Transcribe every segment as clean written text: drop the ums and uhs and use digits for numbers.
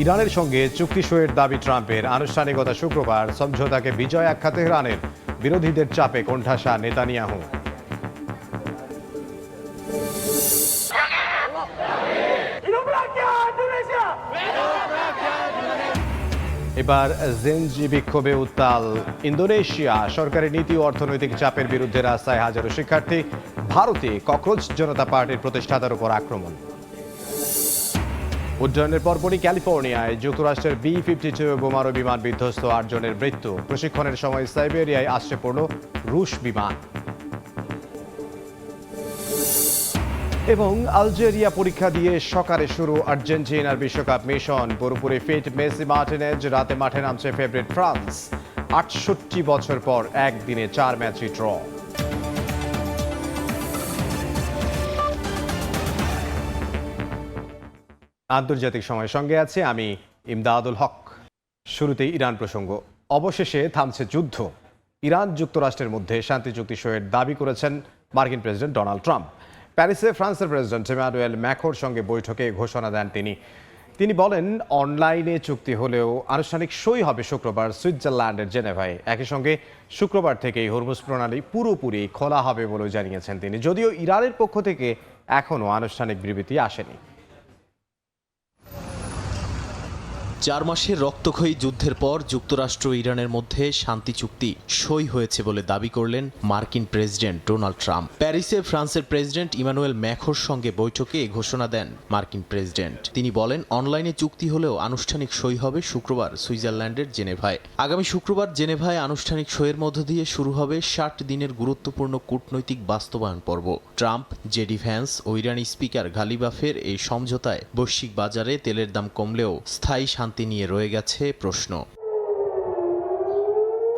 ইরানের সঙ্গে চুক্তি সইয়ের দাবি ট্রাম্পের, আনুষ্ঠানিকতা শুক্রবার। সমঝোতাকে বিজয় আখ্যা তেহরানের, বিরোধীদের চাপে কোণঠাসা নেতানিয়াহু। এবার জেনজি বিক্ষোভে উত্তাল ইন্দোনেশিয়া। সরকারি নীতি ও অর্থনৈতিক চাপের বিরুদ্ধে রাস্তায় হাজারো শিক্ষার্থী। ভারতে ককরোচ জনতা পার্টির প্রতিষ্ঠাতার উপর আক্রমণ। উড্ডয়নের পরপরই ক্যালিফোর্নিয়ায় যুক্তরাষ্ট্রের B-52 বোমারু বিমান বিধ্বস্ত, 8 জনের মৃত্যু। প্রশিক্ষণের সময় সাইবেরিয়ায় আসছে পড়ল রুশ বিমান। এবং আলজেরিয়া পরীক্ষা দিয়ে সকালে শুরু আর্জেন্টিনার বিশ্বকাপ মিশন। পুরোপুরি ফিট মেসি, মার্টিনেজ, রাতে মাঠে নামছে ফেভারিট ফ্রান্স। 68 বছর পর একদিনে 4 ম্যাচই ড্র। আন্তর্জাতিক সময়ের সঙ্গে আছে আমি ইমদাদুল হক। শুরুতেই ইরান প্রসঙ্গ। অবশেষে থামছে যুদ্ধ। ইরান যুক্তরাষ্ট্রের মধ্যে শান্তি চুক্তি সইয়ের দাবি করেছেন মার্কিন প্রেসিডেন্ট ডোনাল্ড ট্রাম্প। প্যারিসে ফ্রান্সের প্রেসিডেন্ট ইমানুয়েল ম্যাক্রোর সঙ্গে বৈঠকে ঘোষণা দেন তিনি বলেন, অনলাইনে চুক্তি হলেও আনুষ্ঠানিক সই হবে শুক্রবার সুইজারল্যান্ডের জেনেভায়। একই সঙ্গে শুক্রবার থেকেই হরমুজ প্রণালী পুরোপুরি খোলা হবে বলেও জানিয়েছেন তিনি, যদিও ইরানের পক্ষ থেকে এখনও আনুষ্ঠানিক বিবৃতি আসেনি। 4 মাসের রক্তক্ষয়ী যুদ্ধের পর যুক্তরাষ্ট্র ও ইরানের মধ্যে শান্তি চুক্তি সই হয়েছে বলে দাবি করলেন মার্কিন প্রেসিডেন্ট ডোনাল্ড ট্রাম্প। প্যারিসে ফ্রান্সের প্রেসিডেন্ট ইমানুয়েল ম্যাক্রোর সঙ্গে বৈঠকে এই ঘোষণা দেন মার্কিন প্রেসিডেন্ট। তিনি বলেন, অনলাইনে চুক্তি হলেও আনুষ্ঠানিক সই হবে শুক্রবার সুইজারল্যান্ডের জেনেভায়। আগামী শুক্রবার জেনেভায় আনুষ্ঠানিক সইয়ের মধ্য দিয়ে শুরু হবে 60 দিনের গুরুত্বপূর্ণ কূটনৈতিক বাস্তবায়ন পর্ব। ট্রাম্প, জেডি ভ্যান্স ও ইরানি স্পিকার গালিবাফের এই সমঝোতায় বৈশ্বিক বাজারে তেলের দাম কমলেও স্থায়ী শান্তি নিয়ে রয়ে গেছে প্রশ্ন।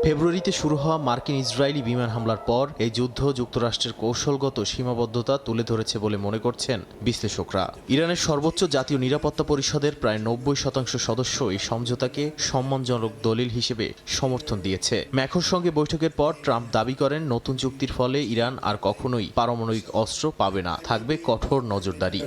ফেব্রুয়ারিতে শুরু হওয়া মার্কিন ইসরায়েলি বিমান হামলার পর এই যুদ্ধ যুক্তরাষ্ট্রের কৌশলগত সীমাবদ্ধতা তুলে ধরেছে বলে মনে করছেন বিশ্লেষকরা। ইরানের সর্বোচ্চ জাতীয় নিরাপত্তা পরিষদের প্রায় 90% সদস্য এই সমঝোতাকে সম্মানজনক দলিল হিসেবে সমর্থন দিয়েছে। ম্যাক্রোর সঙ্গে বৈঠকের পর ট্রাম্প দাবি করেন, নতুন চুক্তির ফলে ইরান আর কখনোই পারমাণবিক অস্ত্র পাবে না, থাকবে কঠোর নজরদারি।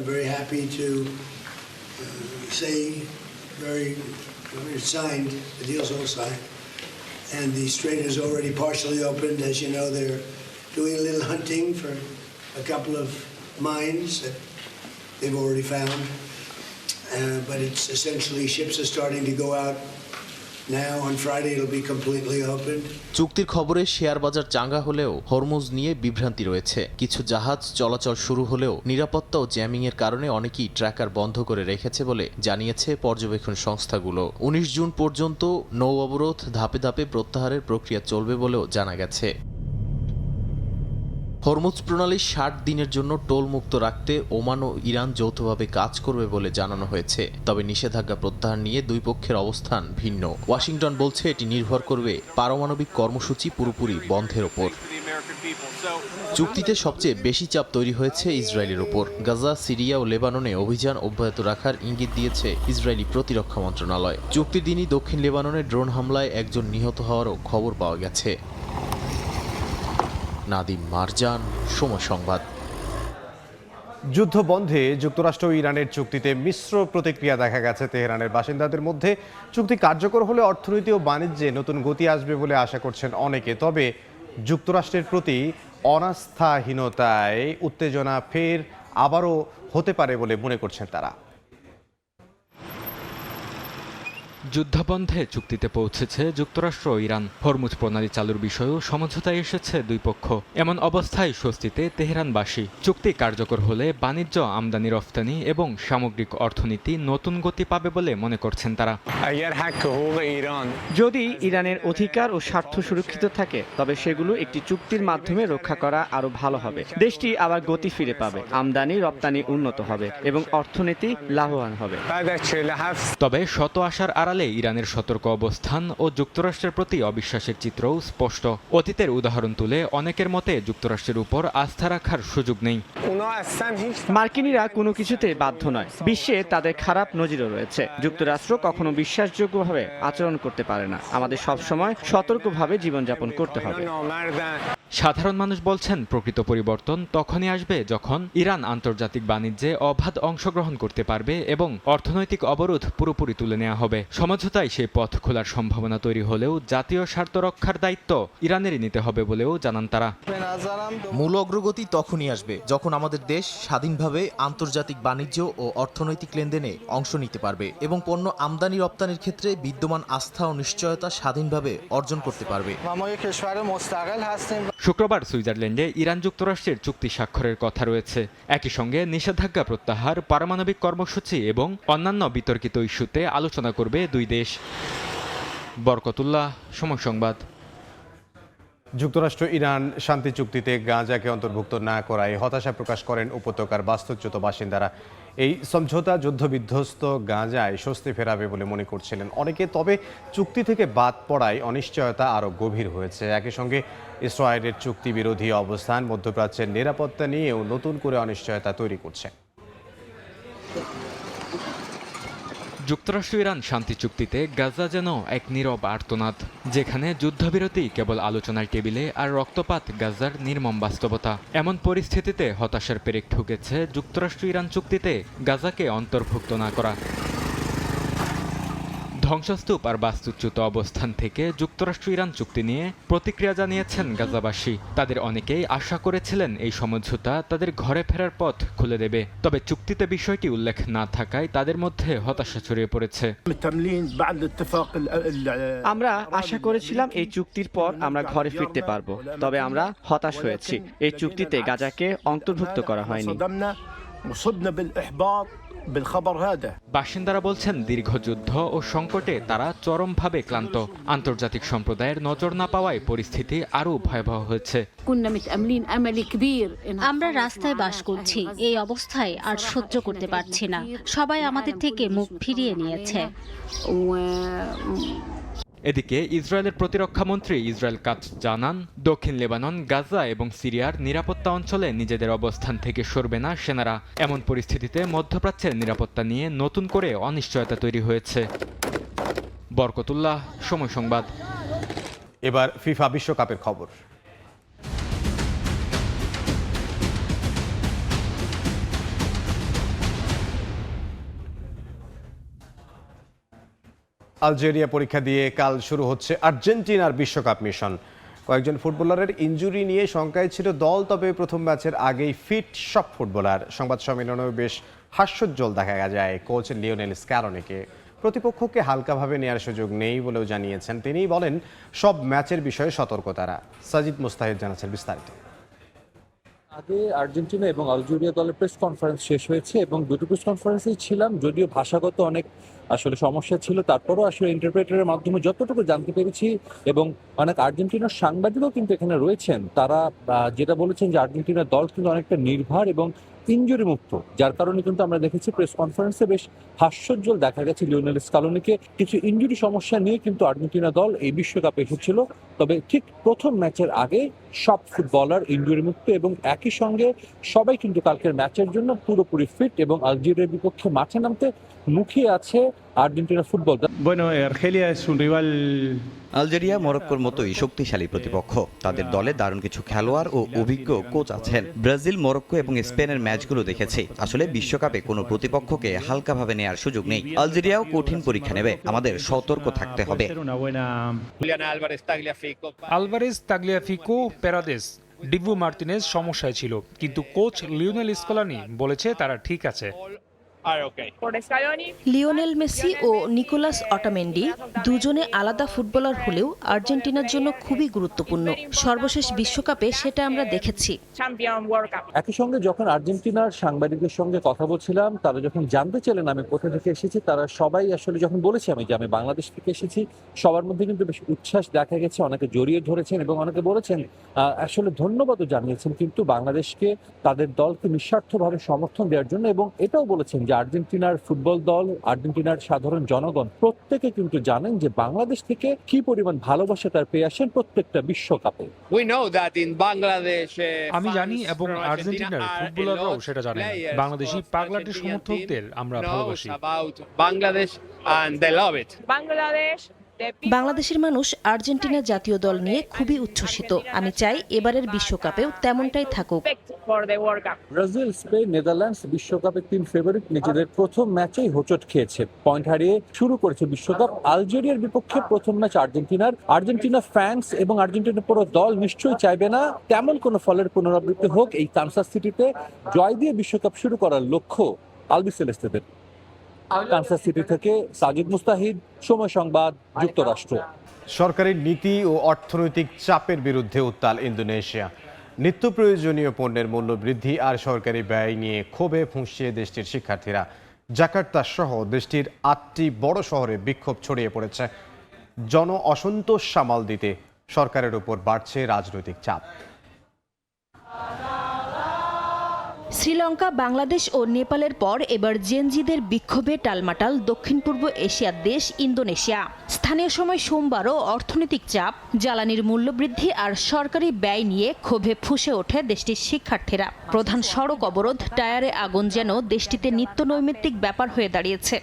And the strait is already partially opened. As you know, they're doing a little hunting for a couple of mines that they've already found. But it's essentially ships are starting to go out now. On Friday, it'll be completely opened. চুক্তির খবরে share বাজার চাঙ্গা হলেও Hormuz নিয়ে বিভ্রান্তি রয়েছে। কিছু জাহাজ চলাচল শুরু হলেও নিরাপত্তা ও জ্যামিং এর কারণে অনেকেই ট্র্যাকার বন্ধ করে রেখেছে বলে জানিয়েছে পর্যবেক্ষণ সংস্থাগুলো। 19 জুন পর্যন্ত নৌ অবরোধ ধাপে ধাপে প্রত্যাহারের প্রক্রিয়া চলবে বলেও জানা গেছে। হরমুজ প্রণালী 60 দিনের জন্য টোল মুক্ত রাখতে ওমান ও ইরান যৌথভাবে কাজ করবে বলে জানানো হয়েছে। তবে নিষেধাজ্ঞা প্রত্যাহার নিয়ে দুই পক্ষের অবস্থান ভিন্ন। ওয়াশিংটন বলছে, এটি নির্ভর করবে পারমাণবিক কর্মসূচি পুরোপুরি বন্ধের ওপর। চুক্তিতে সবচেয়ে বেশি চাপ তৈরি হয়েছে ইসরায়েলের ওপর। গাজা, সিরিয়া ও লেবাননে অভিযান অব্যাহত রাখার ইঙ্গিত দিয়েছে ইসরায়েলি প্রতিরক্ষা মন্ত্রণালয়। চুক্তির দিনই দক্ষিণ লেবাননে ড্রোন হামলায় একজন নিহত হওয়ারও খবর পাওয়া গেছে। নাদিম মারজান, সময় সংবাদ। যুদ্ধ বন্ধে যুক্তরাষ্ট্র ও ইরানের চুক্তিতে মিশ্র প্রতিক্রিয়া দেখা গেছে তেহরানের বাসিন্দাদের মধ্যে। চুক্তি কার্যকর হলে অর্থনীতি ও বাণিজ্যে নতুন গতি আসবে বলে আশা করছেন অনেকে। তবে যুক্তরাষ্ট্রের প্রতি অনাস্থাহীনতায় উত্তেজনা ফের আবারও হতে পারে বলে মনে করছেন তারা। যুদ্ধবন্ধে চুক্তিতে পৌঁছেছে যুক্তরাষ্ট্র ও ইরান। হরমুজ প্রণালী চালুর বিষয়েও সমঝোতায় এসেছে দুই পক্ষ। এমন অবস্থায় স্বস্তিতে তেহরানবাসী। চুক্তি কার্যকর হলে বাণিজ্য, আমদানি রফতানি এবং সামগ্রিক অর্থনীতি নতুন গতি পাবে বলে মনে করছেন তারা। যদি ইরানের অধিকার ও স্বার্থ সুরক্ষিত থাকে, তবে সেগুলো একটি চুক্তির মাধ্যমে রক্ষা করা আরো ভালো হবে। দেশটি আবার গতি ফিরে পাবে, আমদানি রপ্তানি উন্নত হবে এবং অর্থনীতি লাভবান হবে। তবে শত আশার আড়ালে ইরানের সতর্ক অবস্থান ও যুক্তরাষ্ট্রের প্রতি অবিশ্বাসের চিত্রও স্পষ্ট। অতীতের উদাহরণ তুলে অনেকের মতে যুক্তরাষ্ট্রের উপর আস্থা রাখার সুযোগ নেই। মার্কিনিরা কোনো কিছুতে বাধ্য নয়। বিশ্বে তাদের খারাপ নজিরও রয়েছে। যুক্তরাষ্ট্র কখনো বিশ্বাসযোগ্যভাবে আচরণ করতে পারে না। আমাদের সবসময় সতর্কভাবে জীবনযাপন করতে হবে। সাধারণ মানুষ বলছেন প্রকৃত পরিবর্তন তখনই আসবে যখন ইরান আন্তর্জাতিক বাণিজ্যে অবাধ অংশগ্রহণ করতে পারবে এবং অর্থনৈতিক অবরোধ পুরোপুরি তুলে নেওয়া হবে। সমঝোতায় সেই পথ খোলার সম্ভাবনা তৈরি হলেও জাতীয় স্বার্থ রক্ষার দায়িত্ব ইরানেরই নিতে হবে বলেও জানান তারা। মূল অগ্রগতি তখনই আসবে যখন আমাদের দেশ স্বাধীনভাবে আন্তর্জাতিক বাণিজ্য ও অর্থনৈতিক লেনদেনে অংশ নিতে পারবে এবং পণ্য আমদানি রপ্তানির ক্ষেত্রে বিদ্যমান আস্থা ও নিশ্চয়তা স্বাধীনভাবে অর্জন করতে পারবে। শুক্রবার সুইজারল্যান্ডে ইরান যুক্তরাষ্ট্রের চুক্তি স্বাক্ষরের কথা রয়েছে। একই সঙ্গে নিষেধাজ্ঞা প্রত্যাহার, পারমাণবিক কর্মসূচি এবং অন্যান্য বিতর্কিত ইস্যুতে আলোচনা করবে দুই দেশ। বরকতুল্লাহ, সময় সংবাদ। যুক্তরাষ্ট্র ইরান শান্তি চুক্তিতে গাঁজাকে অন্তর্ভুক্ত না করায় হতাশা প্রকাশ করেন উপত্যকার বাস্তুচ্যুত বাসিন্দারা। এই সমঝোতা যুদ্ধবিধ্বস্ত গাঁজায় স্বস্তি ফেরাবে বলে মনে করছিলেন অনেকে, তবে চুক্তি থেকে বাদ পড়ায় অনিশ্চয়তা আরও গভীর হয়েছে। একই সঙ্গে ইসরায়েলের চুক্তি বিরোধী অবস্থান মধ্যপ্রাচ্যের নিরাপত্তা নিয়েও নতুন করে অনিশ্চয়তা তৈরি করছে। যুক্তরাষ্ট্র ইরান শান্তি চুক্তিতে গাজা যেন এক নীরব আর্তনাদ, যেখানে যুদ্ধবিরতি কেবল আলোচনার টেবিলে আর রক্তপাত গাজার নির্মম বাস্তবতা। এমন পরিস্থিতিতে হতাশার পেরেক ঠুকেছে যুক্তরাষ্ট্র ইরান চুক্তিতে গাজাকে অন্তর্ভুক্ত না করা। ধ্বংসস্তূপ আর বাস্তুচ্যুত অবস্থান থেকে যুক্তরাষ্ট্র ইরান চুক্তি নিয়ে প্রতিক্রিয়া জানিয়েছেন গাজাবাসী। তাদের অনেকেই আশা করেছিলেন এই সমঝোতা তাদের ঘরে ফেরার পথ খুলে দেবে, তবে চুক্তিতে বিষয়টি উল্লেখ না থাকায় তাদের মধ্যে হতাশা ছড়িয়ে পড়েছে। আমরা আশা করেছিলাম এই চুক্তির পর আমরা ঘরে ফিরতে পারবো, তবে আমরা হতাশ হয়েছি। এই চুক্তিতে গাজাকে অন্তর্ভুক্ত করা হয়নি। বাসিন্দারা বলছেন দীর্ঘ যুদ্ধ ও সংকটে তারা চরমভাবে ক্লান্ত। আন্তর্জাতিক সম্প্রদায়ের নজর না পাওয়ায় পরিস্থিতি আরও ভয়াবহ হয়েছে। আমরা রাস্তায় বাস করছি, এই অবস্থায় আর সহ্য করতে পারছি না। সবাই আমাদের থেকে মুখ ফিরিয়ে নিয়েছে। এদিকে ইসরায়েলের প্রতিরক্ষা মন্ত্রী ইসরায়েল কাটজ জানান, দক্ষিণ লেবানন, গাজা এবং সিরিয়ার নিরাপত্তা অঞ্চলে নিজেদের অবস্থান থেকে সরবে না সেনারা। এমন পরিস্থিতিতে মধ্যপ্রাচ্যের নিরাপত্তা নিয়ে নতুন করে অনিশ্চয়তা তৈরি হয়েছে। বরকতুল্লাহ, সময় সংবাদ। এবার ফিফা বিশ্বকাপের খবর। আলজেরিয়া পরীক্ষা দিয়ে কাল শুরু হচ্ছে আর্জেন্টিনার বিশ্বকাপ মিশন। কয়েকজন ফুটবলারের ইনজুরি নিয়ে শঙ্কায় ছিল দল, তবে প্রথম ম্যাচের আগেই ফিট সব ফুটবলার। সংবাদ সম্মেলনেও বেশ হাস্যোজ্জ্বল দেখা যায় কোচ লিওনেল স্ক্যালোনিকে। প্রতিপক্ষকে হালকাভাবে নেওয়ার সুযোগ নেই বলেও জানিয়েছেন তিনি। বলেন সব ম্যাচের বিষয়ে সতর্ক তারা। সাজিদ মুস্তাহিদ জানাচ্ছেন বিস্তারিত। আগে আর্জেন্টিনা এবং আলজেরিয়া দলের প্রেস কনফারেন্স শেষ হয়েছে এবং দুটো প্রেস কনফারেন্সেই ছিলাম, যদিও ভাষাগত অনেক আসলে সমস্যা ছিল, তারপরও আসলে ইন্টারপ্রেটারের মাধ্যমে যতটুকু জানতে পেরেছি এবং অনেক আর্জেন্টিনার সাংবাদিকও কিন্তু এখানে রয়েছেন, তারা যেটা বলেছেন যে আর্জেন্টিনার দল কিন্তু অনেকটা নির্ভর এবং ইনজুরি মুক্ত, যার কারণে কিন্তু আমরা দেখেছি প্রেস কনফারেন্সে বেশ হাস্যোজ্জ্বল দেখা গেছে লিওনেল স্ক্যালোনিকে। কিছু ইনজুরি সমস্যা নিয়ে কিন্তু আর্জেন্টিনা দল এই বিশ্বকাপে এসেছিল, তবে ঠিক প্রথম ম্যাচের আগে সব ফুটবলার ইনজুরি মুক্ত এবং একই সঙ্গে সবাই কিন্তু কালকের ম্যাচের জন্য পুরোপুরি ফিট এবং আলজেরিয়ার বিপক্ষে মাঠে নামতে মুখিয়ে আছে আর্জেন্টিনা ফুটবল। আলজেরিয়া মরক্কোর মতোই শক্তিশালী প্রতিপক্ষ। তাদের দলে দারুণ কিছু খেলোয়াড় ও অভিজ্ঞ কোচ আছেন। ব্রাজিল, মরক্কো এবং স্পেনের ম্যাচগুলো দেখেছি। আসলে বিশ্বকাপে কোনো প্রতিপক্ষকে হালকাভাবে নেওয়ার সুযোগ নেই। আলজেরিয়াও কঠিন পরীক্ষা নেবে, আমাদের সতর্ক থাকতে হবে। আলভারেজ, তাগলিয়াফিকো, পেরাদেস, ডিবু মার্টিনেজ সমস্যায় ছিল, কিন্তু কোচ লিওনেল স্কলানি বলেছে তারা ঠিক আছে। লিওনেল মেসি ও নিকোলাস অটামেন্ডি দুজনে আলাদা ফুটবলার হলেও আর্জেন্টিনার জন্য খুবই গুরুত্বপূর্ণ। সর্বশেষ বিশ্বকাপে সেটা আমরা দেখেছি। একই সঙ্গে যখন আর্জেন্টিনার সাংবাদিকদের সঙ্গে কথা বলছিলাম, তারা যখন জানতে চাইলেন আমি কোথা থেকে এসেছি, তারা সবাই আসলে যখন বলেছি আমি যে আমি বাংলাদেশ থেকে এসেছি, সবার মধ্যে কিন্তু বেশ উচ্ছ্বাস দেখা গেছে। অনেকে জড়িয়ে ধরেছেন এবং অনেকে বলেছেন আসলে ধন্যবাদও জানিয়েছেন কিন্তু বাংলাদেশকে, তাদের দলকে নিঃস্বার্থভাবে সমর্থন দেওয়ার জন্য, এবং এটাও বলেছেন যে আর্জেন্টিনার ফুটবল দল, আর্জেন্টিনার সাধারণ জনগণ প্রত্যেকে কিন্তু জানেন যে বাংলাদেশ থেকে কি পরিমাণ ভালোবাসা তার পেয়ে আসেন প্রত্যেকটা বিশ্বকাপে। আমি জানি এবং আর্জেন্টিনার ফুটবলাররাও সেটা জানেন, বাংলাদেশি পাগলাটে সমর্থকদের আমরা ভালোবাসি। বাংলাদেশ বাংলাদেশের মানুষ আর্জেন্টিনা জাতীয় দল নিয়ে খুবই উচ্ছ্বসিত। আমি চাই এবারের বিশ্বকাপেও তেমনটাই থাকুক। ব্রাজিল, স্পেন, নেদারল্যান্ডস বিশ্বকাপের 3 ফেভারিট নিজেদের প্রথম ম্যাচেই হোঁচট খেয়েছে। পয়েন্ট হারিয়ে শুরু করেছে বিশ্বকাপ। আলজেরিয়ার বিপক্ষে প্রথম ম্যাচ আর্জেন্টিনা ফ্যান্স এবং আর্জেন্টিনার পুরো দল নিশ্চয়ই চাইবে না তেমন কোনো ফলের পুনরাবৃত্তি হোক। এই কানসাস সিটিতে জয় দিয়ে বিশ্বকাপ শুরু করার লক্ষ্য আলবিসেলেস্তেদের। কানসাস সিটি থেকে সাজিদ মুস্তাহিদ, সময় সংবাদ, যুক্তরাষ্ট্র। সরকারি নীতি ও অর্থনৈতিক চাপের বিরুদ্ধে উত্তাল ইন্দোনেশিয়া। নিত্য প্রয়োজনীয় পণ্যের মূল্য বৃদ্ধি আর সরকারি ব্যয় নিয়ে ক্ষোভে ফুঁসছে দেশটির শিক্ষার্থীরা। জাকার্তা সহ দেশটির 8টি বড় শহরে বিক্ষোভ ছড়িয়ে পড়েছে। জন অসন্তোষ সামাল দিতে সরকারের উপর বাড়ছে রাজনৈতিক চাপ। শ্রীলঙ্কা, বাংলাদেশ ও নেপালের পর এবার জেনজিদের বিক্ষোভে টালমাটাল দক্ষিণ পূর্ব এশিয়ার দেশ ইন্দোনেশিয়া। স্থানীয় সময় সোমবারও অর্থনৈতিক চাপ, জ্বালানির মূল্যবৃদ্ধি আর সরকারি ব্যয় নিয়ে ক্ষোভে ফুঁসে ওঠে দেশটির শিক্ষার্থীরা। প্রধান সড়ক অবরোধ, টায়ারে আগুন যেন দেশটিতে নিত্য নৈমিত্তিক ব্যাপার হয়ে দাঁড়িয়েছে।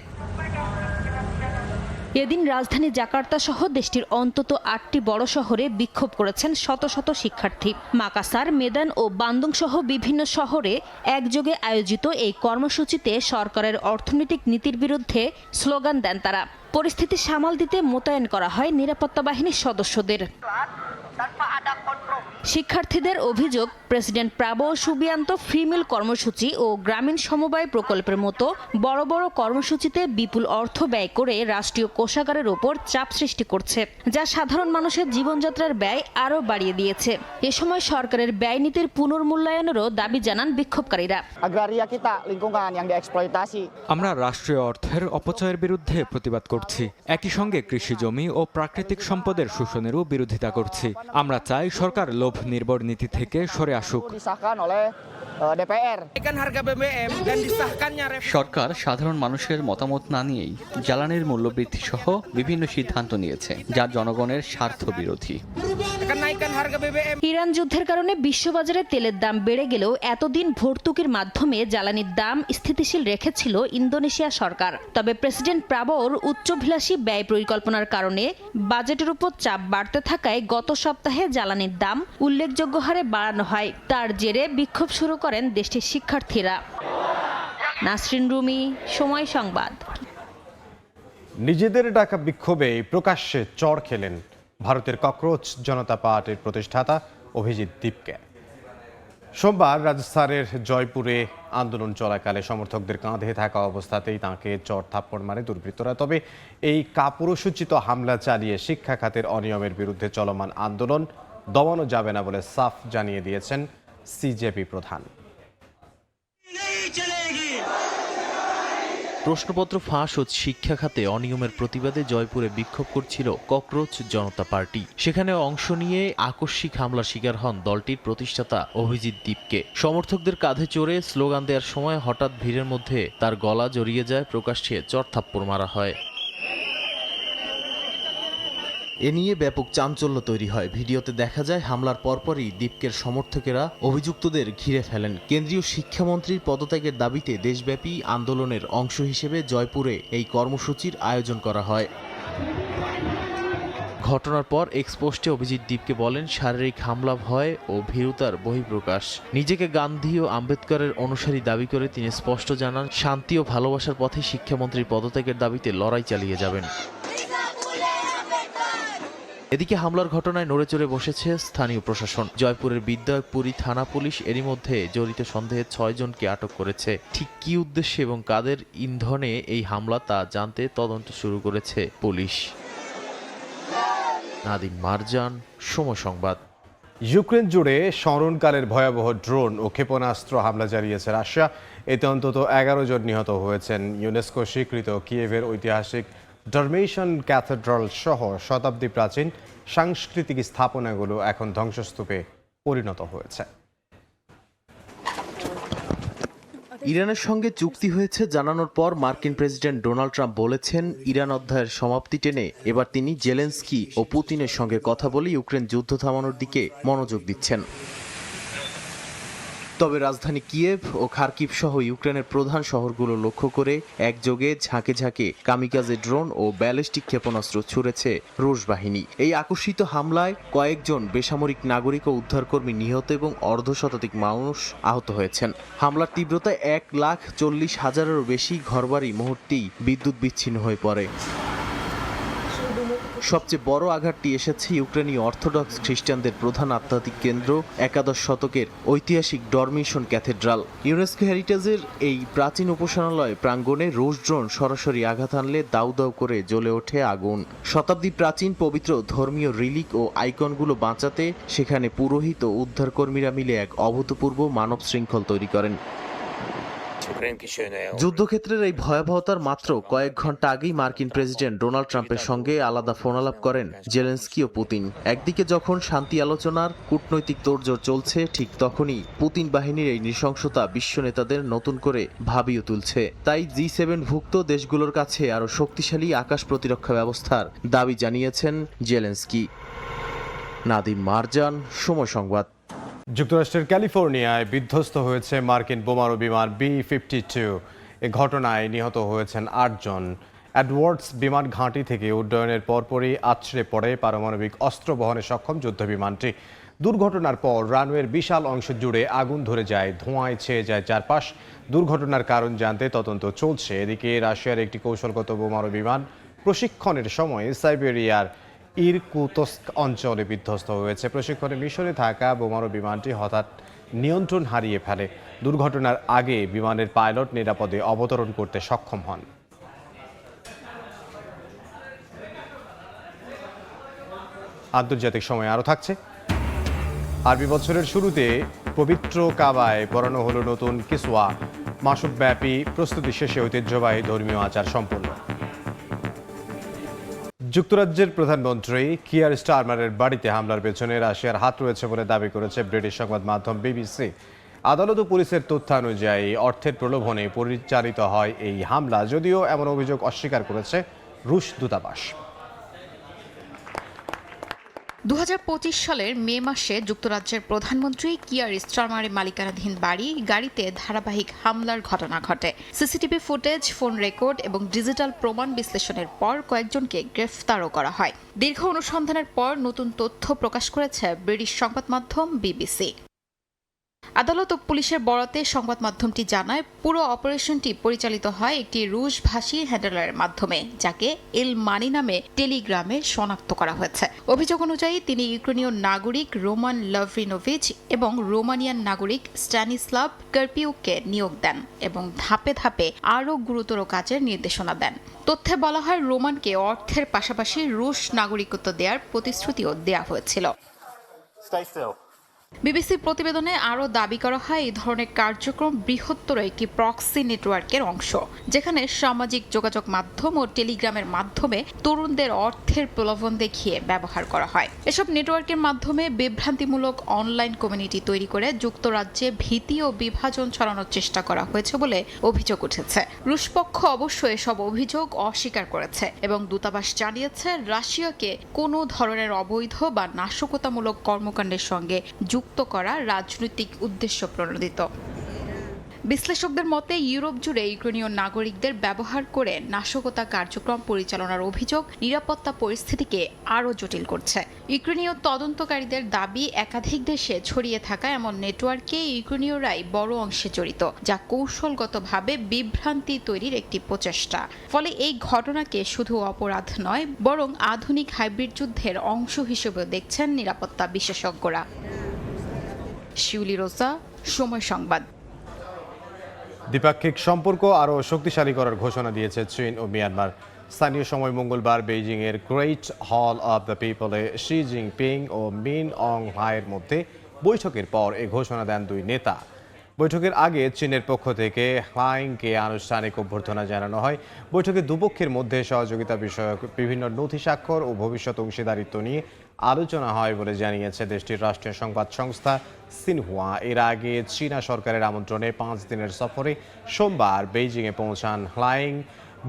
এদিন রাজধানী জাকার্তা সহ দেশটির অন্তত 8টি বড় শহরে বিক্ষোভ করেছেন শত শত শিক্ষার্থী। মাকাসার, মেদান ও বান্দুং সহ বিভিন্ন শহরে একযোগে আয়োজিত এই কর্মসূচিতে সরকারের অর্থনৈতিক নীতির বিরুদ্ধে স্লোগান দেন তারা। পরিস্থিতি সামাল দিতে মোতায়েন করা হয় নিরাপত্তা বাহিনীর সদস্যদের। শিক্ষার্থীদের অভিযোগ, প্রেসিডেন্ট প্রাবোও সুবিয়ান্ত ফ্রি মিল কর্মসূচি ও গ্রামীণ সমবায় প্রকল্পের মতো বড় বড় কর্মসূচিতে বিপুল অর্থ ব্যয় করে রাষ্ট্রীয় কোষাগারের ওপর চাপ সৃষ্টি করছে, যা সাধারণ মানুষের জীবনযাত্রার ব্যয় আরও বাড়িয়ে দিয়েছে। এ সময় সরকারের ব্যয় নীতির পুনর্মূল্যায়নেরও দাবি জানান বিক্ষোভকারীরা। আমরা রাষ্ট্রীয় অর্থের অপচয়ের বিরুদ্ধে প্রতিবাদ করছি। একই সঙ্গে কৃষি জমি ও প্রাকৃতিক সম্পদের শোষণেরও বিরোধিতা করছি। আমরা চাই সরকার লোভ নির্ভর নীতি থেকে সরে আসুক। সরকার সাধারণ মানুষের মতামত না নিয়েই জ্বালানির মূল্যবৃদ্ধি সহ বিভিন্ন সিদ্ধান্ত নিয়েছে, যা জনগণের স্বার্থ বিরোধী। ইরান যুদ্ধের কারণে বিশ্ববাজারে তেলের দাম বেড়ে গেলেও এতদিন ভর্তুকির মাধ্যমে জ্বালানির দাম স্থিতিশীল রেখেছিল ইন্দোনেশিয়া সরকার। তবে প্রেসিডেন্ট প্রাবোর উচ্চাভিলাষী ব্যয় পরিকল্পনার কারণে বাজেটের উপর চাপ বাড়তে থাকায় গত সপ্তাহে জ্বালানির দাম উল্লেখযোগ্য হারে বাড়ানো হয়। তার জেরে বিক্ষোভ শুরু করেন দেশটির শিক্ষার্থীরা। নাসরিন রুমি, সময় সংবাদ। নিজেদের ডাকা বিক্ষোভে প্রকাশ্যে চড় খেলেন ভারতের ককরোচ জনতা পার্টির প্রতিষ্ঠাতা অভিজিৎ দীপকে। সোমবার রাজস্থানের জয়পুরে আন্দোলন চলাকালে সমর্থকদের কাঁধে থাকা অবস্থাতেই তাঁকে চড় থাপ্পড় মারে দুর্বৃত্তরা। তবে এই কাপুরুষোচিত হামলা চালিয়ে শিক্ষা খাতের অনিয়মের বিরুদ্ধে চলমান আন্দোলন দমানো যাবে না বলে সাফ জানিয়ে দিয়েছেন সিজেপি প্রধান। প্রশ্নপত্র ফাঁস ও শিক্ষা খাতে অনিয়মের প্রতিবাদে জয়পুরে বিক্ষোভ করছিল ককরোচ জনতা পার্টি। সেখানে অংশ নিয়ে আকস্মিক হামলার শিকার হন দলটির প্রতিষ্ঠাতা অভিজিৎ দীপকে। সমর্থকদের কাঁধে চড়ে স্লোগান দেওয়ার সময় হঠাৎ ভিড়ের মধ্যে তার গলা জড়িয়ে যায়, প্রকাশ্যে চড়থাপ্পড় মারা হয়। এ নিয়ে ব্যাপক চাঞ্চল্য তৈরি হয়। ভিডিওতে দেখা যায় হামলার পরপরই দীপকের সমর্থকেরা অভিযুক্তদের ঘিরে ফেলেন। কেন্দ্রীয় শিক্ষামন্ত্রীর পদত্যাগের দাবিতে দেশব্যাপী আন্দোলনের অংশ হিসেবে জয়পুরে এই কর্মসূচির আয়োজন করা হয়। ঘটনার পর এক্সপোস্টে অভিজিৎ দীপকে বলেন, শারীরিক হামলা, ভয় ও ভীরুতার বহিঃপ্রকাশ। নিজেকে গান্ধী ও আম্বেদকরের অনুসারী দাবি করে তিনি স্পষ্ট জানান, শান্তি ও ভালোবাসার পথে শিক্ষামন্ত্রীর পদত্যাগের দাবিতে লড়াই চালিয়ে যাবেন। এদিকে হামলার ঘটনায় নড়েচড়ে বসেছে স্থানীয় প্রশাসন। জয়পুরের বিদ্যাপুরী থানা পুলিশ এরই মধ্যে জড়িত সন্দেহে 6 জনকে আটক করেছে। ঠিক কী উদ্দেশ্যে এবং কাদের ইন্ধনে এই হামলা তা জানতে তদন্ত শুরু করেছে পুলিশ। নাদিম মারজান, সময় সংবাদ। ইউক্রেন জুড়ে স্মরণকালের ভয়াবহ ড্রোন ও ক্ষেপণাস্ত্র হামলা চালিয়েছে রাশিয়া। এতে অন্তত 11 জন নিহত হয়েছেন। ইউনেস্কো স্বীকৃত কিয়েভের ঐতিহাসিক ডরমেশন ক্যাথেড্রাল সহ শতাব্দী প্রাচীন সাংস্কৃতিক স্থাপনাগুলো এখন ধ্বংসস্তূপে পরিণত হয়েছে। ইরানের সঙ্গে চুক্তি হয়েছে জানানোর পর মার্কিন প্রেসিডেন্ট ডোনাল্ড ট্রাম্প বলেছেন, ইরান অধ্যায়ের সমাপ্তি টেনে এবার তিনি জেলেনস্কি ও পুতিনের সঙ্গে কথা বলে ইউক্রেন যুদ্ধ থামানোর দিকে মনোযোগ দিচ্ছেন। তবে রাজধানী কিয়েভ ও খার্কিভ সহ ইউক্রেনের প্রধান শহরগুলো লক্ষ্য করে একযোগে ঝাঁকে ঝাঁকে কামিকাজে ড্রোন ও ব্যালিস্টিক ক্ষেপণাস্ত্র ছুড়েছে রুশ বাহিনী। এই আকস্মিত হামলায় কয়েকজন বেসামরিক নাগরিক ও উদ্ধারকর্মী নিহত এবং অর্ধশতাধিক মানুষ আহত হয়েছেন। হামলার তীব্রতায় 1,40,000-এরও বেশি ঘরবাড়ি মুহূর্তেই বিদ্যুৎ বিচ্ছিন্ন হয়ে পড়ে। সবচেয়ে বড় আঘাতটি এসেছে ইউক্রেনীয় অর্থোডক্স খ্রিস্টানদের প্রধান আধ্যাত্মিক কেন্দ্র একাদশ শতকের ঐতিহাসিক ডরমিশন ক্যাথেড্রাল। ইউনেস্কো হেরিটেজের এই প্রাচীন উপাসনালয় প্রাঙ্গণে রুশ ড্রোন সরাসরি আঘাত হানলে দাউ দাউ করে জ্বলে ওঠে আগুন। শতাব্দী প্রাচীন পবিত্র ধর্মীয় রিলিক ও আইকনগুলো বাঁচাতে সেখানে পুরোহিত ও উদ্ধারকর্মীরা মিলে এক অভূতপূর্ব মানব শৃঙ্খল তৈরি করেন। যুদ্ধক্ষেত্রের এই ভয়াবহতার মাত্র কয়েক ঘন্টা আগেই মার্কিন প্রেসিডেন্ট ডোনাল্ড ট্রাম্পের সঙ্গে আলাদা ফোনালাপ করেন জেলেনস্কি ও পুতিন। একদিকে যখন শান্তি আলোচনার কূটনৈতিক তোড়জোড় চলছে, ঠিক তখনই পুতিন বাহিনীর এই নৃশংসতা বিশ্ব নেতাদের নতুন করে ভাবিয়ে তুলছে। তাই G7 ভুক্ত দেশগুলোর কাছে আরও শক্তিশালী আকাশ প্রতিরক্ষা ব্যবস্থার দাবি জানিয়েছেন জেলেনস্কি। নাদিম মারজান, সময় সংবাদ। যুক্তরাষ্ট্রের ক্যালিফোর্নিয়ায় বিধ্বস্ত হয়েছে মার্কিন বোমারু বিমান B-52। এ ঘটনায় নিহত হয়েছেন 8 জন। এডওয়ার্ডস বিমান ঘাঁটি থেকে উড্ডয়নের পরপরই আছড়ে পড়ে পারমাণবিক অস্ত্র বহনে সক্ষম যুদ্ধ বিমানটি। দুর্ঘটনার পর রানওয়ের বিশাল অংশ জুড়ে আগুন ধরে যায়, ধোঁয়ায় ছেয়ে যায় চারপাশ। দুর্ঘটনার কারণ জানতে তদন্ত চলছে। এদিকে রাশিয়ার একটি কৌশলগত বোমারু বিমান প্রশিক্ষণের সময় সাইবেরিয়ার ইরকুতস্ক অঞ্চলে বিধ্বস্ত হয়েছে। প্রশিক্ষণে মিশনে থাকা বোমারু বিমানটি হঠাৎ নিয়ন্ত্রণ হারিয়ে ফেলে। দুর্ঘটনার আগে বিমানের পাইলট নিরাপদে অবতরণ করতে সক্ষম হন। আন্তর্জাতিক সময় আরও থাকছে। আরবি বছরের শুরুতে পবিত্র কাবায় পরানো হলো নতুন কিসওয়া। মাসব্যাপী প্রস্তুতি শেষে ঐতিহ্যবাহী ধর্মীয় আচার সম্পন্ন। যুক্তরাজ্যের প্রধানমন্ত্রী কিয়ার স্টারমারের বাড়িতে হামলার পেছনে রাশিয়ার হাত রয়েছে বলে দাবি করেছে ব্রিটিশ সংবাদ মাধ্যম BBC। আদালত ও পুলিশের তথ্যানুযায়ী অর্থের প্রলোভনে পরিচালিত হয় এই হামলা, যদিও এমন অভিযোগ অস্বীকার করেছে রুশ দূতাবাস। 2025 সালের মে মাসে যুক্তরাজ্যের প্রধানমন্ত্রী কিয়ার স্টারমারের মালিকানাধীন গাড়িতে ধারাবাহিক হামলার ঘটনা ঘটে। সিসিটিভি ফুটেজ, ফোন রেকর্ড এবং ডিজিটাল প্রমাণ বিশ্লেষণের পর কয়েকজনকে গ্রেফতারও করা হয়। দীর্ঘ অনুসন্ধানের পর নতুন তথ্য প্রকাশ করেছে ব্রিটিশ সংবাদ মাধ্যম BBC। আদালত ও পুলিশের বরাতে সংবাদ মাধ্যমটি জানায়, পুরো অপারেশনটি পরিচালিত হয় একটি রুশ ভাষী হ্যান্ডলারের মাধ্যমে, যাকে এল মানি নামে টেলিগ্রামে শনাক্ত করা হয়েছে। অভিযোগ অনুযায়ী তিনি ইউক্রেনীয় নাগরিক রোমান লাভরিনোভিচ এবং রোমানিয়ান নাগরিক স্ট্যানিস্লাভ কার্পিউককে নিয়োগ দেন এবং ধাপে ধাপে আরও গুরুতর কাজের নির্দেশনা দেন। তথ্যে বলা হয়, রোমানকে অর্থের পাশাপাশি রুশ নাগরিকত্ব দেওয়ার প্রতিশ্রুতিও দেওয়া হয়েছিল। BBC প্রতিবেদনে আরও দাবি করা হয়, এই ধরনের কার্যক্রম বৃহত্তর একটি প্রক্সি নেটওয়ার্কের অংশ, যেখানে সামাজিক যোগাযোগ মাধ্যম ও টেলিগ্রামের মাধ্যমে তরুণদের অর্থের প্রলোভন দেখিয়ে ব্যবহার করা হয়। এসব নেটওয়ার্কের মাধ্যমে বিভ্রান্তিমূলক অনলাইন কমিউনিটি তৈরি করে যুক্তরাজ্যে ভীতি ও বিভাজন ছড়ানোর চেষ্টা করা হয়েছে বলে অভিযোগ উঠেছে। রুশপক্ষ অবশ্য এসব অভিযোগ অস্বীকার করেছে এবং দূতাবাস জানিয়েছে, রাশিয়াকে কোনো ধরনের অবৈধ বা নাশকতামূলক কর্মকাণ্ডের সঙ্গে যুক্ত করা রাজনৈতিক উদ্দেশ্য প্রণোদিত। বিশ্লেষকদের মতে, ইউরোপ জুড়ে ইউক্রেনীয় নাগরিকদের ব্যবহার করে নাশকতা কার্যক্রম পরিচালনার অভিযোগ নিরাপত্তা পরিস্থিতিকে আরও জটিল করছে। ইউক্রেনীয় তদন্তকারীদের দাবি, একাধিক দেশে ছড়িয়ে থাকা এমন নেটওয়ার্কে ইউক্রেনীয়রাই বড় অংশে জড়িত, যা কৌশলগতভাবে বিভ্রান্তি তৈরির একটি প্রচেষ্টা। ফলে এই ঘটনাকে শুধু অপরাধ নয়, বরং আধুনিক হাইব্রিড যুদ্ধের অংশ হিসেবে দেখছেন নিরাপত্তা বিশেষজ্ঞরা। শিউলি রোজা, সময় সংবাদ। দ্বিপাক্ষিক সম্পর্ক আরও শক্তিশালী করার ঘোষণা দিয়েছে চীন ও মিয়ানমার। স্থানীয় সময় মঙ্গলবার বেইজিংয়ের গ্রেট হল অব দ্য পিপলে শি জিনপিং ও মিন অং হ্লাইয়ের মধ্যে বৈঠকের পর এ ঘোষণা দেন দুই নেতা। বৈঠকের আগে চীনের পক্ষ থেকে হ্লাইংকে আনুষ্ঠানিক অভ্যর্থনা জানানো হয়। বৈঠকে দুপক্ষের মধ্যে সহযোগিতা বিষয়ক বিভিন্ন নথি স্বাক্ষর ও ভবিষ্যৎ অংশীদারিত্ব নিয়ে আলোচনা হয় বলে জানিয়েছে দেশটির রাষ্ট্রীয় সংবাদ সংস্থা সিনহুয়া। এর আগে চীনা সরকারের আমন্ত্রণে 5 দিনের সফরে সোমবার বেইজিংয়ে পৌঁছান হ্লাইং।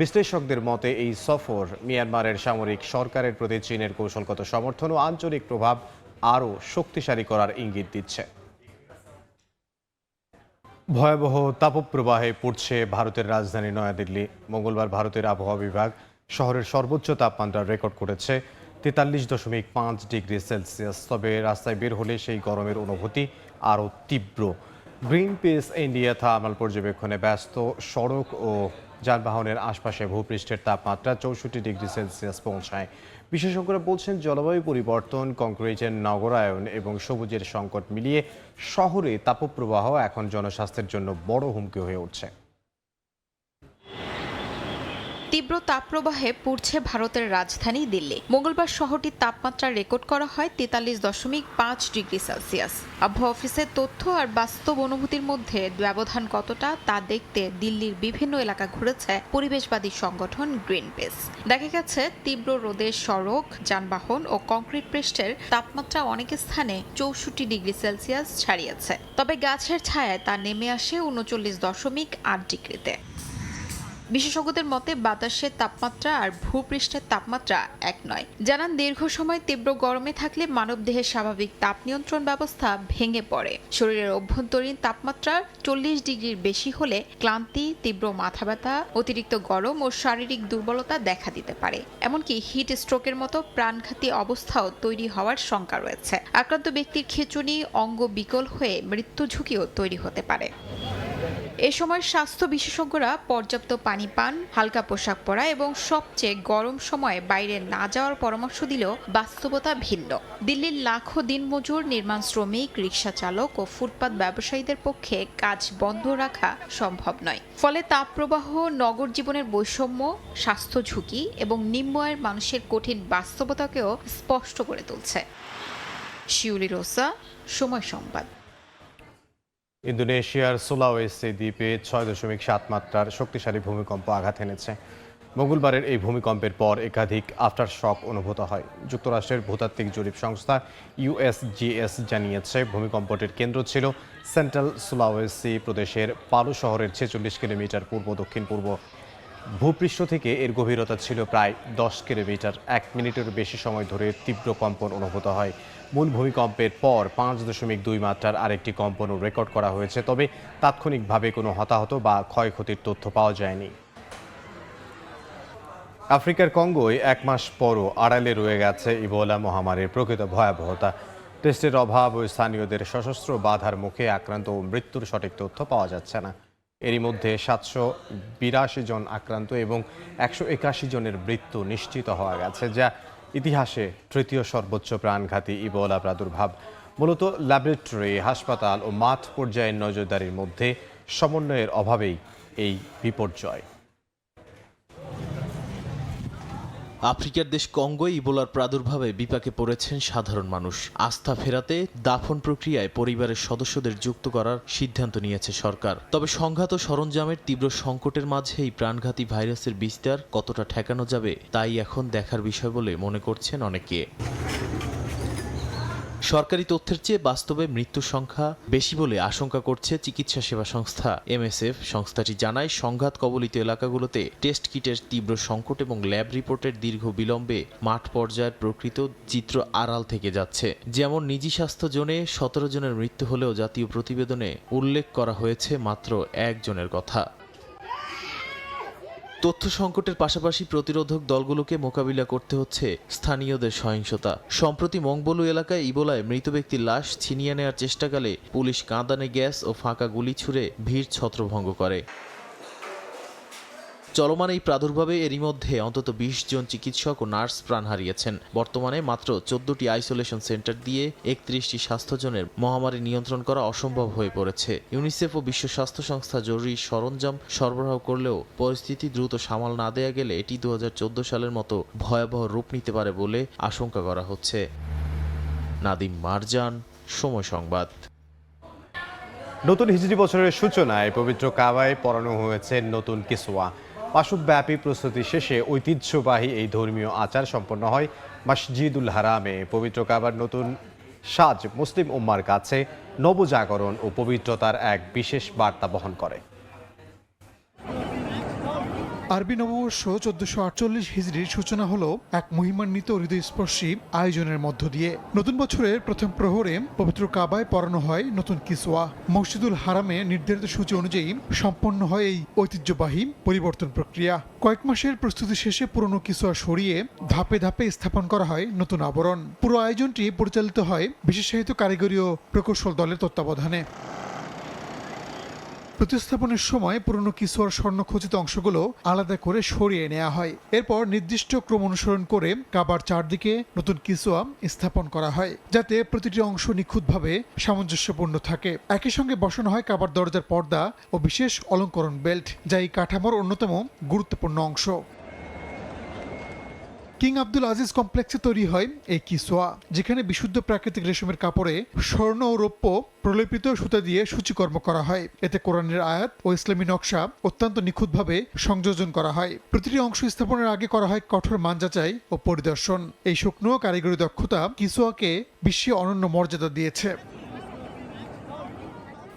বিশ্লেষকদের মতে এই সফর মিয়ানমারের সামরিক সরকারের প্রতি চীনের কৌশলগত সমর্থন ও আঞ্চলিক প্রভাব আরও শক্তিশালী করার ইঙ্গিত দিচ্ছে। ভয়াবহ তাপপ্রবাহে পড়ছে ভারতের রাজধানী নয়াদিল্লি। মঙ্গলবার ভারতের আবহাওয়া বিভাগ শহরের সর্বোচ্চ তাপমাত্রা রেকর্ড করেছে 43.5 ডিগ্রি সেলসিয়াস। তবে রাস্তায় বের হলে সেই গরমের অনুভূতি আরও তীব্র। গ্রিন পিস ইন্ডিয়া থার্মাল পর্যবেক্ষণে ব্যস্ত সড়ক ও যানবাহনের আশপাশে ভূপৃষ্ঠের তাপমাত্রা 64 ডিগ্রি সেলসিয়াস পৌঁছায়। বিশেষজ্ঞরা বলছেন, জলবায়ু পরিবর্তন, কংক্রিটের নগরায়ন এবং সবুজের সংকট মিলিয়ে শহরে তাপপ্রবাহ এখন জনস্বাস্থ্যের জন্য বড় হুমকি হয়ে উঠছে। তীব্র তাপপ্রবাহে পুড়ছে ভারতের রাজধানী দিল্লি। মঙ্গলবার শহরটির তাপমাত্রা রেকর্ড করা হয় 43.5 ডিগ্রি সেলসিয়াস। আবহাওয়া অফিসের তথ্য আর বাস্তব অনুভূতির মধ্যে ব্যবধান কতটা তা দেখতে দিল্লির বিভিন্ন এলাকা ঘুরেছে পরিবেশবাদী সংগঠন গ্রিন পিস। দেখা গেছে তীব্র রোদে সড়ক, যানবাহন ও কংক্রিট পৃষ্ঠের তাপমাত্রা অনেক স্থানে 64 ডিগ্রি সেলসিয়াস ছাড়িয়েছে। তবে গাছের ছায়ায় তা নেমে আসে 39.8 ডিগ্রিতে। বিশেষজ্ঞদের মতে বাতাসের তাপমাত্রা আর ভূপৃষ্ঠের তাপমাত্রা এক নয়। জানান, দীর্ঘ সময় তীব্র গরমে থাকলে মানবদেহের স্বাভাবিক তাপ নিয়ন্ত্রণ ব্যবস্থা ভেঙে পড়ে। শরীরের অভ্যন্তরীণ তাপমাত্রা 40 ডিগ্রির বেশি হলে ক্লান্তি, তীব্র মাথা ব্যথা, অতিরিক্ত গরম ও শারীরিক দুর্বলতা দেখা দিতে পারে। এমনকি হিট স্ট্রোকের মতো প্রাণঘাতী অবস্থাও তৈরি হওয়ার শঙ্কা রয়েছে। আক্রান্ত ব্যক্তির খিঁচুনি, অঙ্গ বিকল হয়ে মৃত্যু ঝুঁকিও তৈরি হতে পারে। এ সময় স্বাস্থ্য বিশেষজ্ঞরা পর্যাপ্ত পানি পান, হালকা পোশাক পরা এবং সবচেয়ে গরম সময়ে বাইরে না যাওয়ার পরামর্শ দিলেও বাস্তবতা ভিন্ন। দিল্লির লাখো দিনমজুর, নির্মাণ শ্রমিক, রিকশা চালক ও ফুটপাত ব্যবসায়ীদের পক্ষে কাজ বন্ধ রাখা সম্ভব নয়। ফলে তাপপ্রবাহ, নগর জীবনের বৈষম্য, স্বাস্থ্য ঝুঁকি এবং নিম্ন আয়ের মানুষের কঠিন বাস্তবতাকেও স্পষ্ট করে তুলছে। শিউলি রোসা, সময় সংবাদ। ইন্দোনেশিয়ার সুলাওয়েসি দ্বীপে 6.7 মাত্রার শক্তিশালী ভূমিকম্প আঘাত এনেছে। মঙ্গলবারের এই ভূমিকম্পের পর একাধিক আফটার শক অনুভূত হয়। যুক্তরাষ্ট্রের ভূতাত্ত্বিক জরিপ সংস্থা USGS জানিয়েছে, ভূমিকম্পটির কেন্দ্র ছিল সেন্ট্রাল সুলাওয়েসি প্রদেশের পালু শহরের 46 কিলোমিটার পূর্ব দক্ষিণ-পূর্ব। ভূপৃষ্ঠ থেকে এর গভীরতা ছিল প্রায় 10 কিলোমিটার। 1 মিনিটের বেশি সময় ধরে তীব্র কম্পন অনুভূত হয়। মূল ভূমিকম্পের পর 5.2 মাত্রার আরেকটি কম্পনও রেকর্ড করা হয়েছে, তবে তাৎক্ষণিকভাবে কোনো হতাহত বা ক্ষয়ক্ষতির তথ্য পাওয়া যায়নি। আফ্রিকার কঙ্গোয় 1 মাস পরও আড়ালে রয়ে গেছে ইবোলা মহামারীর প্রকৃত ভয়াবহতা। টেস্টের অভাব ও স্থানীয়দের সশস্ত্র বাধার মুখে আক্রান্ত ও মৃত্যুর সঠিক তথ্য পাওয়া যাচ্ছে না। এরই মধ্যে 782 জন আক্রান্ত এবং 181 জনের মৃত্যু নিশ্চিত হওয়া গেছে, যা ইতিহাসে তৃতীয় সর্বোচ্চ প্রাণঘাতী ইবোলা প্রাদুর্ভাব। মূলত ল্যাবরেটরি, হাসপাতাল ও মাঠ পর্যায়ের নজরদারির মধ্যে সমন্বয়ের অভাবেই এই বিপর্যয়। আফ্রিকার দেশ কঙ্গোয় ইবোলার প্রাদুর্ভাবে বিপাকে পড়েছেন সাধারণ মানুষ। আস্থা ফেরাতে দাফন প্রক্রিয়ায় পরিবারের সদস্যদের যুক্ত করার সিদ্ধান্ত নিয়েছে সরকার। তবে সংঘাত ও সরঞ্জামের তীব্র সংকটের মাঝেই প্রাণঘাতী ভাইরাসের বিস্তার কতটা ঠেকানো যাবে তাই এখন দেখার বিষয় বলে মনে করছেন অনেকে। সরকারি তথ্যের চেয়ে বাস্তবে মৃত্যুর সংখ্যা বেশি বলে আশঙ্কা করছে চিকিৎসা সেবা সংস্থা MSF। সংস্থাটি জানায়, সংঘাত কবলিত এলাকাগুলোতে টেস্ট কিটের তীব্র সংকট এবং ল্যাব রিপোর্টের দীর্ঘ বিলম্বে মাঠ পর্যায়ের প্রকৃত চিত্র আড়াল থেকে যাচ্ছে। যেমন নিজি স্বাস্থ্য জোনে 17 জনের মৃত্যু হলেও জাতীয় প্রতিবেদনে উল্লেখ করা হয়েছে মাত্র 1 জনের কথা। তথ্য সংকটের পাশাপাশি প্রতিরোধক দলগুলোকে মোকাবিলা করতে হচ্ছে স্থানীয়দের সহিংসতা। সম্প্রতি মংবলু এলাকায় ইবোলায় মৃত ব্যক্তির লাশ ছিনিয়ে নেওয়ার চেষ্টাকালে পুলিশ কাঁদানে গ্যাস ও ফাঁকা গুলি ছুড়ে ভিড় ছত্রভঙ্গ করে। চলমান এই প্রাদুর্ভাবে এরই মধ্যে অন্তত 20 জন চিকিৎসক ও নার্স প্রাণ হারিয়েছেন। বর্তমানে মাত্র 14টি আইসোলেশন সেন্টার দিয়ে 31টি স্বাস্থ্যজনের মহামারী নিয়ন্ত্রণ করা অসম্ভব হয়ে পড়েছে। ইউনিসেফ ও বিশ্ব স্বাস্থ্য সংস্থা জরুরি সরঞ্জাম সরবরাহ করলেও পরিস্থিতি দ্রুত সামাল না দেয়া গেলে এটি 2014 সালের মতো ভয়াবহ রূপ নিতে পারে বলে আশঙ্কা করা হচ্ছে। নাদিম মারজান, সময় সংবাদ। নতুন হিজরি বছরের সূচনায় পবিত্র কাবায় পরানো হয়েছে নতুন কিসওয়া। মাসব্যাপী প্রস্তুতি শেষে ঐতিহ্যবাহী এই ধর্মীয় আচার সম্পন্ন হয় মসজিদুল হারামে। পবিত্র কাবার নতুন সাজ মুসলিম উম্মার কাছে নবজাগরণ ও পবিত্রতার এক বিশেষ বার্তা বহন করে। আরবি নববর্ষ 1448 হিজরির সূচনা হলো এক মহিমান্বিত হৃদয়স্পর্শী আয়োজনের মধ্য দিয়ে। নতুন বছরের প্রথম প্রহরে পবিত্র কাবায় পরানো হয় নতুন কিসওয়া। মসজিদুল হারামে নির্ধারিত সূচি অনুযায়ী সম্পন্ন হয় এই ঐতিহ্যবাহী পরিবর্তন প্রক্রিয়া। কয়েক মাসের প্রস্তুতি শেষে পুরনো কিসওয়া সরিয়ে ধাপে ধাপে স্থাপন করা হয় নতুন আবরণ। পুরো আয়োজনটি পরিচালিত হয় বিশেষায়িত কারিগরি ও প্রকৌশল দলের তত্ত্বাবধানে। প্রতিস্থাপনের সময় পুরনো কিসওয়ার স্বর্ণখচিত অংশগুলো আলাদা করে সরিয়ে নেওয়া হয়। এরপর নির্দিষ্ট ক্রম অনুসরণ করে কাবার চারদিকে নতুন কিসওয়া স্থাপন করা হয়, যাতে প্রতিটি অংশ নিখুঁতভাবে সামঞ্জস্যপূর্ণ থাকে। একই সঙ্গে বসানো হয় কাবার দরজার পর্দা ও বিশেষ অলঙ্করণ বেল্ট, যা এই কাঠামোর অন্যতম গুরুত্বপূর্ণ অংশ। কিং আব্দুল আজিজ কমপ্লেক্সে তৈরি হয় এই কিসওয়া, যেখানে বিশুদ্ধ প্রাকৃতিক রেশমের কাপড়ে স্বর্ণ ও রৌপ্য প্রলেপিত সুতা দিয়ে সূচিকর্ম করা হয়। এতে কোরআনের আয়াত ও ইসলামী নকশা অত্যন্ত নিখুঁতভাবে সংযোজন করা হয়। প্রতিটি অংশ স্থাপনের আগে করা হয় কঠোর মান যাচাই ও পরিদর্শন। এই সূক্ষ্ম কারিগরি দক্ষতা কিসওয়াকে বিশ্বে অনন্য মর্যাদা দিয়েছে।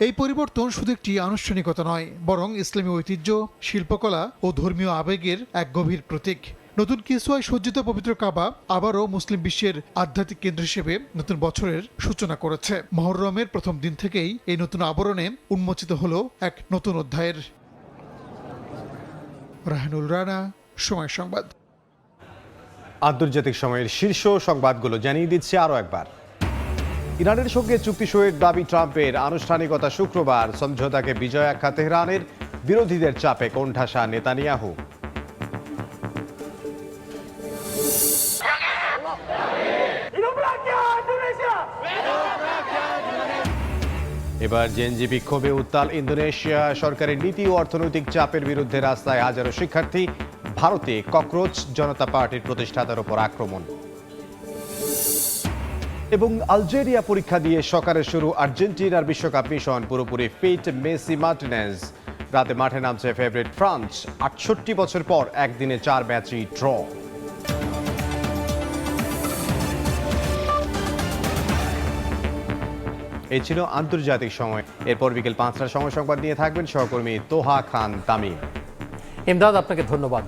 এই পরিবর্তন শুধু একটি আনুষ্ঠানিকতা নয়, বরং ইসলামী ঐতিহ্য, শিল্পকলা ও ধর্মীয় আবেগের এক গভীর প্রতীক। নতুন কিসওয়ায় সজ্জিত পবিত্র কাবা আবারও মুসলিম বিশ্বের আধ্যাত্মিক কেন্দ্র হিসেবে নতুন বছরের সূচনা করেছে। মুহররমের প্রথম দিন থেকেই এই নতুন আবরণে উন্মোচিত হলো এক নতুন অধ্যায়ের। রাহানুল রানা, সময় সংবাদ। আন্তর্জাতিক সময়ের শীর্ষ সংবাদগুলো জানিয়ে দিচ্ছে আরও একবার। ইরানের সঙ্গে চুক্তি সইয়ের দাবি ট্রাম্পের, আনুষ্ঠানিকতা শুক্রবার। সমঝোতাকে বিজয় আখ্যা তেহরানের, বিরোধীদের চাপে কোণঠাসা নেতানিয়াহু। এবার জেনজি বিক্ষোভে উত্তাল ইন্দোনেশিয়া। সরকারের নীতি ও অর্থনৈতিক চাপের বিরুদ্ধে রাস্তায় হাজারো শিক্ষার্থী। ভারতে ককরোচ জনতা পার্টির প্রতিষ্ঠাতার উপর আক্রমণ। এবং আলজেরিয়া পরীক্ষা দিয়ে সকালে শুরু আর্জেন্টিনার বিশ্বকাপ মিশন। পুরোপুরি ফিট মেসি, মার্টিনেজ। রাতে মাঠে নামছে ফেভারিট ফ্রান্স। ৬৮ বছর পর একদিনে ৪ ম্যাচই ড্র। এই ছিল আন্তর্জাতিক সময়। এরপর বিকেল ৫টার সময় সংবাদ নিয়ে থাকবেন সহকর্মী তোহা খান তামিম। ইমদাদ, আপনাকে ধন্যবাদ।